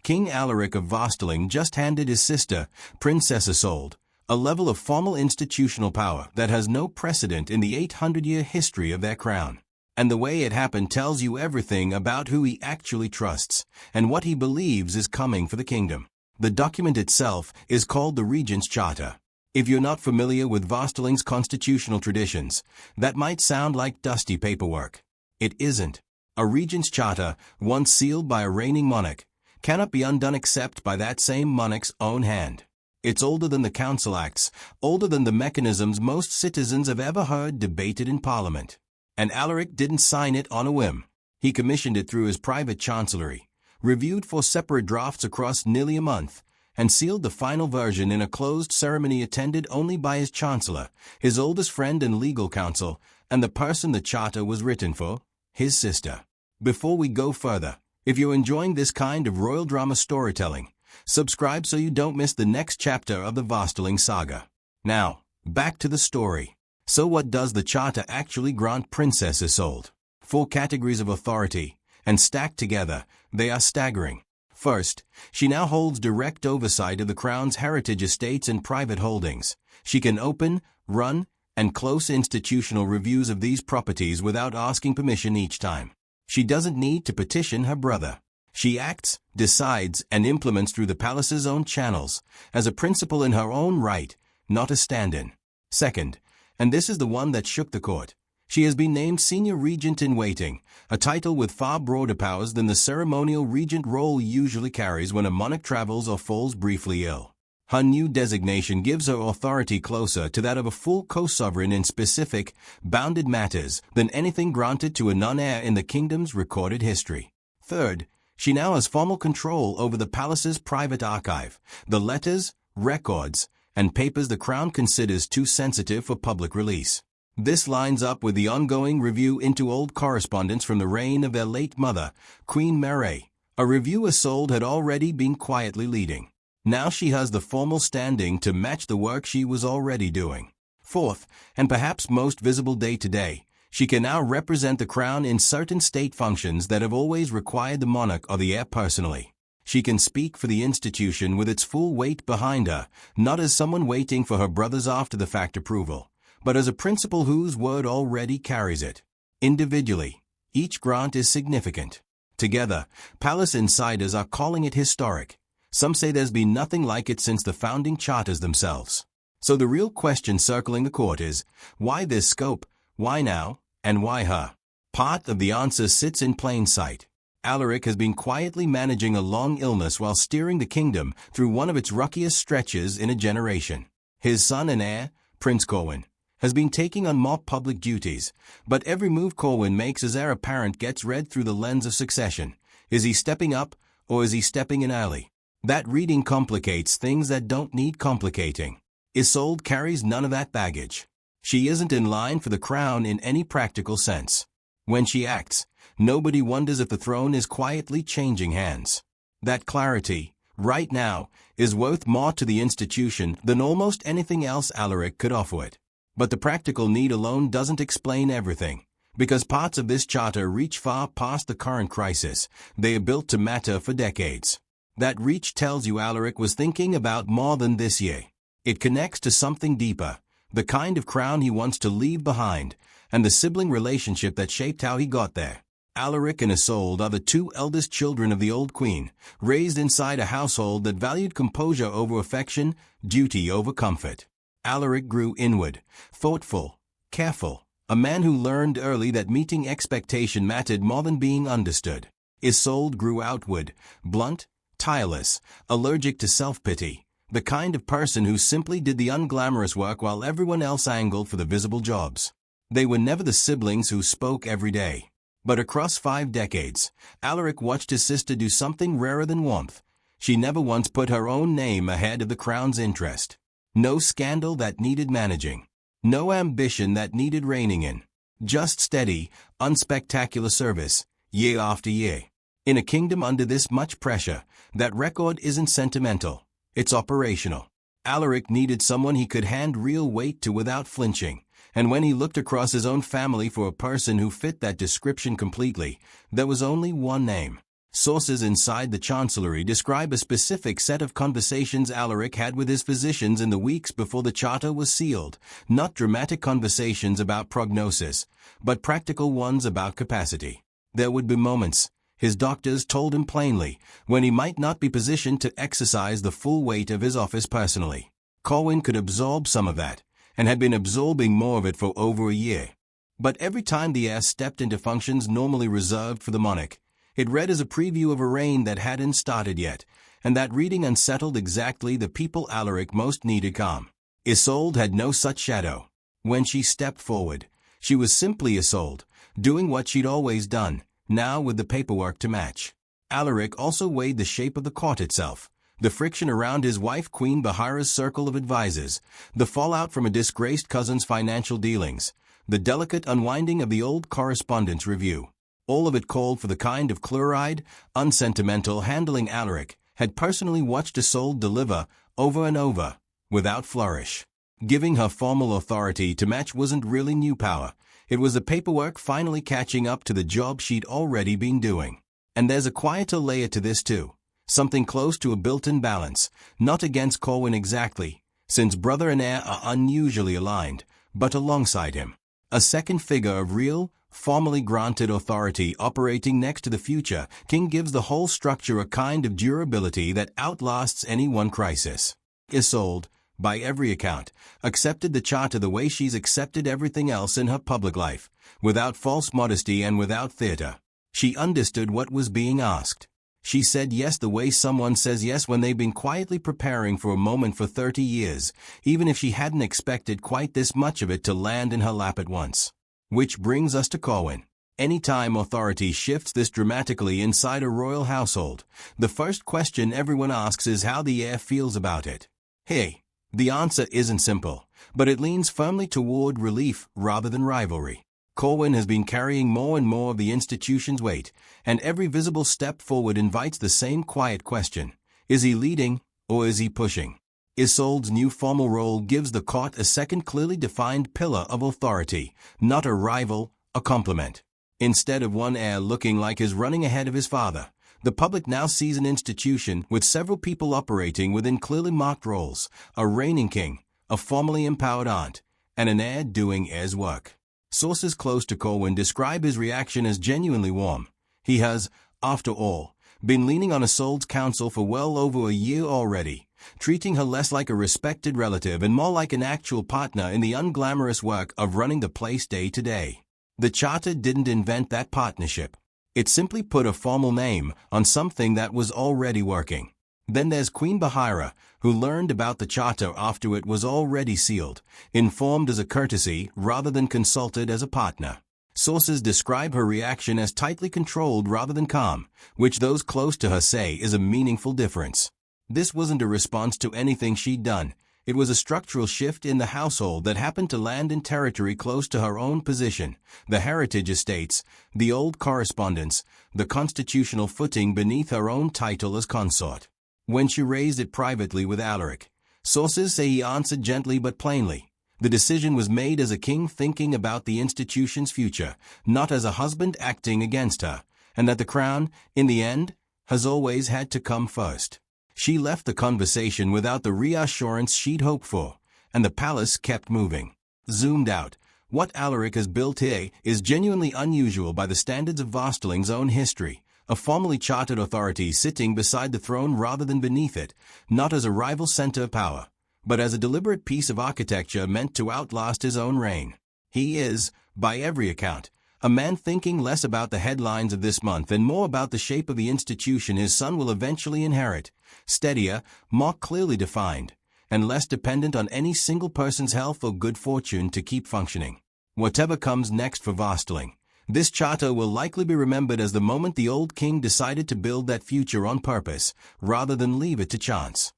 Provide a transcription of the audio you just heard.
King Alaric of Vosteling just handed his sister, Princess Isolde, a level of formal institutional power that has no precedent in the 800-year history of their crown. And the way it happened tells you everything about who he actually trusts and what he believes is coming for the kingdom. The document itself is called the Regent's Charter. If you're not familiar with Vosteling's constitutional traditions, that might sound like dusty paperwork. It isn't. A Regent's Charter, once sealed by a reigning monarch, cannot be undone except by that same monarch's own hand. It's older than the Council Acts, older than the mechanisms most citizens have ever heard debated in Parliament. And Alaric didn't sign it on a whim. He commissioned it through his private chancellery, reviewed 4 separate drafts across nearly a month, and sealed the final version in a closed ceremony attended only by his chancellor, his oldest friend and legal counsel, and the person the charter was written for, his sister. Before we go further, if you're enjoying this kind of royal drama storytelling, subscribe so you don't miss the next chapter of the Vosteling saga. Now, back to the story. So what does the charter actually grant Princess Isolde? 4 categories of authority, and stacked together, they are staggering. First, she now holds direct oversight of the crown's heritage estates and private holdings. She can open, run, and close institutional reviews of these properties without asking permission each time. She doesn't need to petition her brother. She acts, decides, and implements through the palace's own channels, as a principal in her own right, not a stand-in. Second, and this is the one that shook the court, she has been named Senior Regent-in-Waiting, a title with far broader powers than the ceremonial regent role usually carries when a monarch travels or falls briefly ill. Her new designation gives her authority closer to that of a full co-sovereign in specific, bounded matters than anything granted to a non-heir in the kingdom's recorded history. Third, she now has formal control over the palace's private archive, the letters, records, and papers the crown considers too sensitive for public release. This lines up with the ongoing review into old correspondence from the reign of their late mother, Queen Mary, a review Isolde had already been quietly leading. Now she has the formal standing to match the work she was already doing. Fourth, and perhaps most visible day to day, she can now represent the crown in certain state functions that have always required the monarch or the heir personally. She can speak for the institution with its full weight behind her, not as someone waiting for her brother's after-the-fact approval, but as a principal whose word already carries it. Individually, each grant is significant. Together, palace insiders are calling it historic. Some say there's been nothing like it since the founding charters themselves. So the real question circling the court is, why this scope, why now, and why her? Part of the answer sits in plain sight. Alaric has been quietly managing a long illness while steering the kingdom through one of its rockiest stretches in a generation. His son and heir, Prince Corwin, has been taking on more public duties, but every move Corwin makes as heir apparent gets read through the lens of succession. Is he stepping up, or is he stepping in early? That reading complicates things that don't need complicating. Isolde carries none of that baggage. She isn't in line for the crown in any practical sense. When she acts, nobody wonders if the throne is quietly changing hands. That clarity, right now, is worth more to the institution than almost anything else Alaric could offer it. But the practical need alone doesn't explain everything, because parts of this charter reach far past the current crisis. They are built to matter for decades. That reach tells you Alaric was thinking about more than this year. It connects to something deeper, the kind of crown he wants to leave behind, and the sibling relationship that shaped how he got there. Alaric and Isolde are the 2 eldest children of the old queen, raised inside a household that valued composure over affection, duty over comfort. Alaric grew inward, thoughtful, careful, a man who learned early that meeting expectation mattered more than being understood. Isolde grew outward, blunt, tireless, allergic to self-pity, the kind of person who simply did the unglamorous work while everyone else angled for the visible jobs. They were never the siblings who spoke every day. But across 5 decades, Alaric watched his sister do something rarer than warmth. She never once put her own name ahead of the crown's interest. No scandal that needed managing. No ambition that needed reining in. Just steady, unspectacular service, year after year. In a kingdom under this much pressure, that record isn't sentimental, it's operational. Alaric needed someone he could hand real weight to without flinching, and when he looked across his own family for a person who fit that description completely, there was only one name: Sources inside the Chancellery describe a specific set of conversations Alaric had with his physicians in the weeks before the charter was sealed, not dramatic conversations about prognosis, but practical ones about capacity. There would be moments, his doctors told him plainly, when he might not be positioned to exercise the full weight of his office personally. Corwin could absorb some of that, and had been absorbing more of it for over a year. But every time the heir stepped into functions normally reserved for the monarch, it read as a preview of a reign that hadn't started yet, and that reading unsettled exactly the people Alaric most needed calm. Isolde had no such shadow. When she stepped forward, she was simply Isolde, doing what she'd always done, now with the paperwork to match. Alaric also weighed the shape of the court itself, the friction around his wife Queen Bahira's circle of advisors, the fallout from a disgraced cousin's financial dealings, the delicate unwinding of the old correspondence review. All of it called for the kind of clear-eyed, unsentimental handling Alaric had personally watched Isolde deliver over and over, without flourish. Giving her formal authority to match wasn't really new power. It was the paperwork finally catching up to the job she'd already been doing. And there's a quieter layer to this too. Something close to a built-in balance, not against Corwin exactly, since brother and heir are unusually aligned, but alongside him. A second figure of real, formally granted authority operating next to the future king gives the whole structure a kind of durability that outlasts any one crisis. Isolde, by every account, accepted the charter the way she's accepted everything else in her public life, without false modesty and without theater. She understood what was being asked. She said yes the way someone says yes when they've been quietly preparing for a moment for 30 years, even if she hadn't expected quite this much of it to land in her lap at once. Which brings us to Corwin. Anytime authority shifts this dramatically inside a royal household, the first question everyone asks is how the heir feels about it. Hey, the answer isn't simple, but it leans firmly toward relief rather than rivalry. Corwin has been carrying more and more of the institution's weight, and every visible step forward invites the same quiet question. Is he leading, or is he pushing? Isolde's new formal role gives the court a second clearly defined pillar of authority, not a rival, a complement. Instead of one heir looking like he's running ahead of his father, the public now sees an institution with several people operating within clearly marked roles, a reigning king, a formally empowered aunt, and an heir doing heir's work. Sources close to Corwin describe his reaction as genuinely warm. He has, after all, been leaning on Isolde's counsel for well over a year already, treating her less like a respected relative and more like an actual partner in the unglamorous work of running the place day to day. The charter didn't invent that partnership. It simply put a formal name on something that was already working. Then there's Queen Bahira, who learned about the charter after it was already sealed, informed as a courtesy rather than consulted as a partner. Sources describe her reaction as tightly controlled rather than calm, which those close to her say is a meaningful difference. This wasn't a response to anything she'd done. It was a structural shift in the household that happened to land in territory close to her own position, the heritage estates, the old correspondence, the constitutional footing beneath her own title as consort. When she raised it privately with Alaric, sources say he answered gently but plainly. The decision was made as a king thinking about the institution's future, not as a husband acting against her, and that the crown, in the end, has always had to come first. She left the conversation without the reassurance she'd hoped for, and the palace kept moving. Zoomed out, what Alaric has built here is genuinely unusual by the standards of Vastaling's own history, a formally chartered authority sitting beside the throne rather than beneath it, not as a rival center of power, but as a deliberate piece of architecture meant to outlast his own reign. He is, by every account, a man thinking less about the headlines of this month and more about the shape of the institution his son will eventually inherit, steadier, more clearly defined, and less dependent on any single person's health or good fortune to keep functioning. Whatever comes next for Vastaling, this charter will likely be remembered as the moment the old king decided to build that future on purpose, rather than leave it to chance.